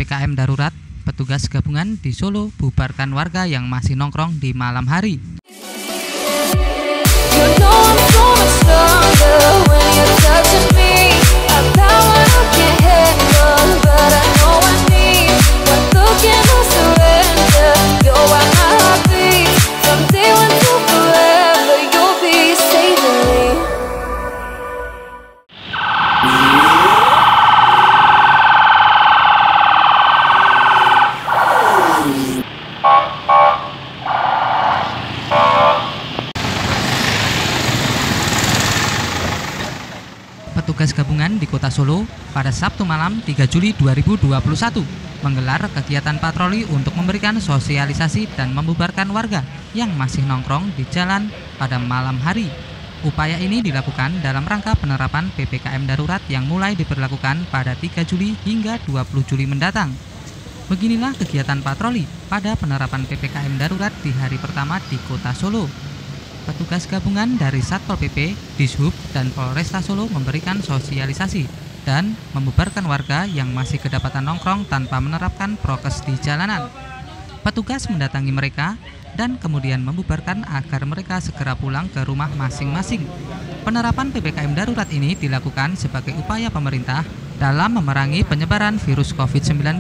PPKM darurat, petugas gabungan di Solo bubarkan warga yang masih nongkrong di malam hari. Petugas gabungan di Kota Solo pada Sabtu malam 3 Juli 2021 menggelar kegiatan patroli untuk memberikan sosialisasi dan membubarkan warga yang masih nongkrong di jalan pada malam hari. Upaya ini dilakukan dalam rangka penerapan PPKM darurat yang mulai diberlakukan pada 3 Juli hingga 20 Juli mendatang. Beginilah kegiatan patroli pada penerapan PPKM darurat di hari pertama di Kota Solo. Petugas gabungan dari Satpol PP, Dishub, dan Polresta Solo memberikan sosialisasi dan membubarkan warga yang masih kedapatan nongkrong tanpa menerapkan prokes di jalanan. Petugas mendatangi mereka dan kemudian membubarkan agar mereka segera pulang ke rumah masing-masing. Penerapan PPKM darurat ini dilakukan sebagai upaya pemerintah dalam memerangi penyebaran virus COVID-19,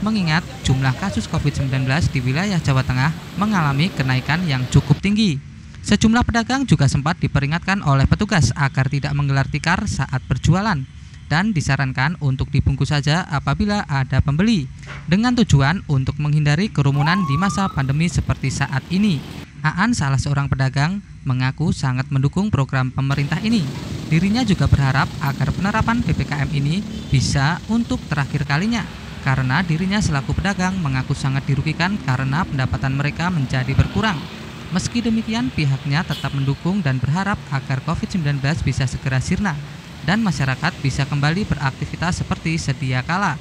mengingat jumlah kasus COVID-19 di wilayah Jawa Tengah mengalami kenaikan yang cukup tinggi. Sejumlah pedagang juga sempat diperingatkan oleh petugas agar tidak menggelar tikar saat berjualan dan disarankan untuk dibungkus saja apabila ada pembeli, dengan tujuan untuk menghindari kerumunan di masa pandemi seperti saat ini. Aan, salah seorang pedagang, mengaku sangat mendukung program pemerintah ini. Dirinya juga berharap agar penerapan PPKM ini bisa untuk terakhir kalinya, karena dirinya selaku pedagang mengaku sangat dirugikan karena pendapatan mereka menjadi berkurang. Meski demikian, pihaknya tetap mendukung dan berharap agar COVID-19 bisa segera sirna dan masyarakat bisa kembali beraktivitas seperti sedia kala.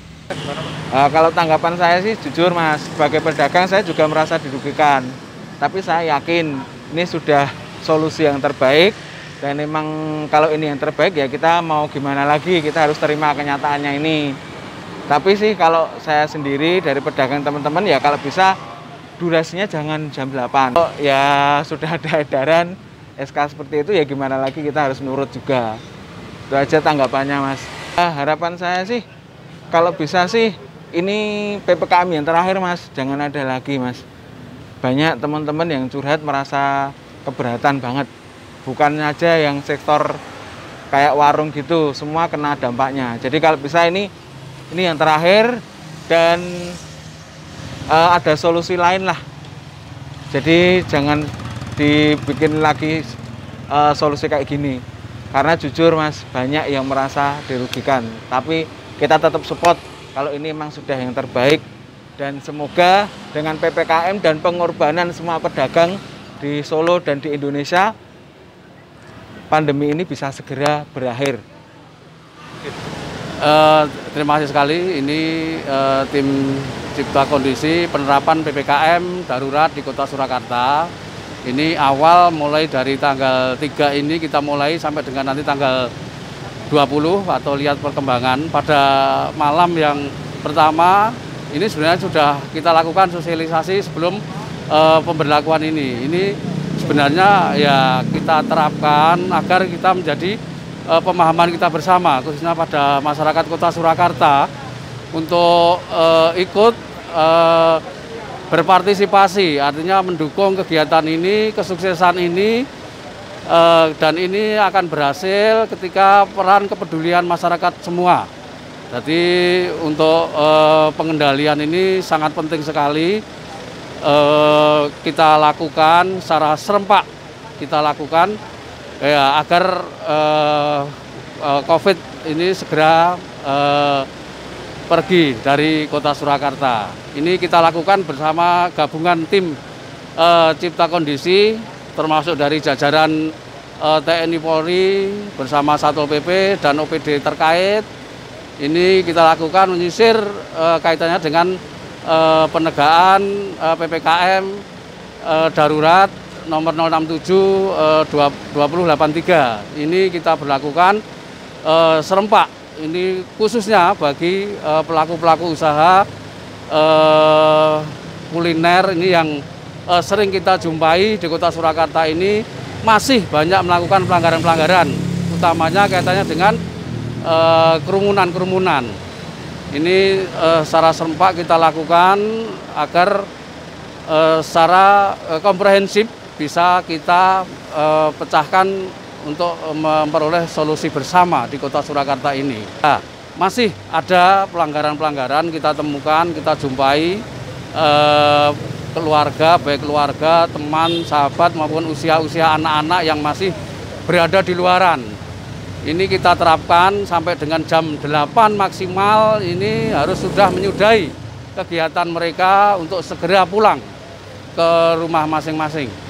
Kalau tanggapan saya sih jujur Mas, sebagai pedagang saya juga merasa dirugikan. Tapi saya yakin ini sudah solusi yang terbaik dan memang kalau ini yang terbaik ya kita mau gimana lagi, kita harus terima kenyataannya ini. Tapi sih kalau saya sendiri dari pedagang teman-teman ya kalau bisa durasinya jangan jam 8. Ya sudah ada edaran SK seperti itu ya gimana lagi kita harus nurut juga. Itu aja tanggapannya Mas. Harapan saya sih kalau bisa sih ini PPKM yang terakhir Mas, jangan ada lagi Mas. Banyak teman-teman yang curhat merasa keberatan banget. Bukan aja yang sektor kayak warung gitu, semua kena dampaknya. Jadi kalau bisa ini yang terakhir dan ada solusi lain lah. Jadi jangan dibikin lagi solusi kayak gini. Karena jujur Mas, banyak yang merasa dirugikan. Tapi kita tetap support kalau ini memang sudah yang terbaik. Dan semoga dengan PPKM dan pengorbanan semua pedagang di Solo dan di Indonesia, pandemi ini bisa segera berakhir. Terima kasih sekali. Ini tim Cipta Kondisi penerapan PPKM darurat di Kota Surakarta. Ini awal mulai dari tanggal 3 ini kita mulai sampai dengan nanti tanggal 20 atau lihat perkembangan. Pada malam yang pertama ini sebenarnya sudah kita lakukan sosialisasi sebelum pemberlakuan ini. Ini sebenarnya ya kita terapkan agar kita menjadi pemahaman kita bersama, khususnya pada masyarakat Kota Surakarta untuk ikut berpartisipasi, artinya mendukung kegiatan ini, kesuksesan ini, dan ini akan berhasil ketika peran kepedulian masyarakat semua. Jadi untuk pengendalian ini sangat penting sekali kita lakukan secara serempak, kita lakukan ya, agar COVID ini segera pergi dari Kota Surakarta. Ini kita lakukan bersama gabungan tim Cipta Kondisi, termasuk dari jajaran TNI Polri bersama Satpol PP dan OPD terkait. Ini kita lakukan menyisir kaitannya dengan penegakan PPKM darurat nomor 067 2083. Ini kita berlakukan serempak ini khususnya bagi pelaku-pelaku usaha kuliner ini yang sering kita jumpai di Kota Surakarta ini masih banyak melakukan pelanggaran-pelanggaran, utamanya kaitannya dengan kerumunan-kerumunan. Ini secara serempak kita lakukan agar secara komprehensif bisa kita pecahkan untuk memperoleh solusi bersama di Kota Surakarta ini. Nah, masih ada pelanggaran-pelanggaran kita temukan, kita jumpai keluarga, baik keluarga, teman, sahabat maupun usia-usia anak-anak yang masih berada di luaran. Ini kita terapkan sampai dengan jam 8 maksimal ini harus sudah menyudahi kegiatan mereka untuk segera pulang ke rumah masing-masing.